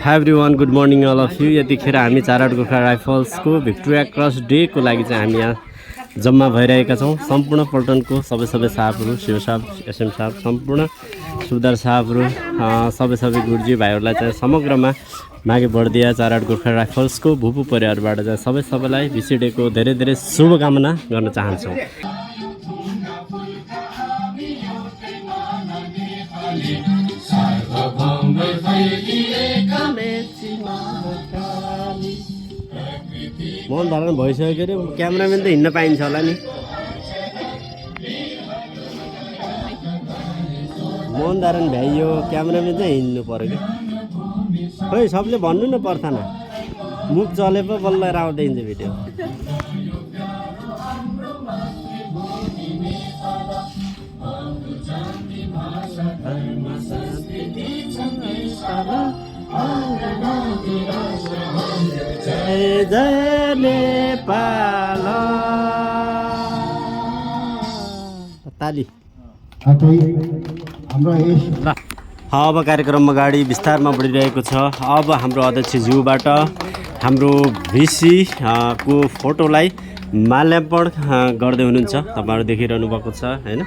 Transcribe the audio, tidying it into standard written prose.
High everyone good morning all of you. यतिखेर हामी चारहाट गोर्खा राइफल्सको भिक्टोरिया क्रस डेको लागि चाहिँ हामी यहाँ जम्मा भइरहेका छौँ। सम्पूर्ण पल्टनको सबै साहबहरू, शिव साहब, एसएम साहब, सम्पूर्ण सुधार साहबहरू, सबै गुरुजी भाइहरूलाई चाहिँ समग्रमा माघे बर्दिया चारहाट गोर्खा राइफल्सको भूपू परिवारबाट चाहिँ सबैलाई भिसी डेको धेरै शुभकामना गर्न चाहन्छौँ। मोहन धारण भइसक्यो अरे क्यामेराम्यान त हिँड्न पाइन्छ होला नि। मोहन धारण भ्याइयो, क्यामेराम्यान चाहिँ हिँड्नु पर्यो कि। खोइ सबले भन्नु न पर्दैन, मुख चले पो बल्ल राम्रो देखिन्छ भिडियो। जय नेपाल ताली। ल अब कार्यक्रम अगाडि विस्तारमा बढिरहेको छ। अब हाम्रो अध्यक्षज्यूबाट हाम्रो भिसी को फोटोलाई माल्यार्पण गर्दै हुनुहुन्छ। तपाईँहरू देखिरहनु भएको छ हैन।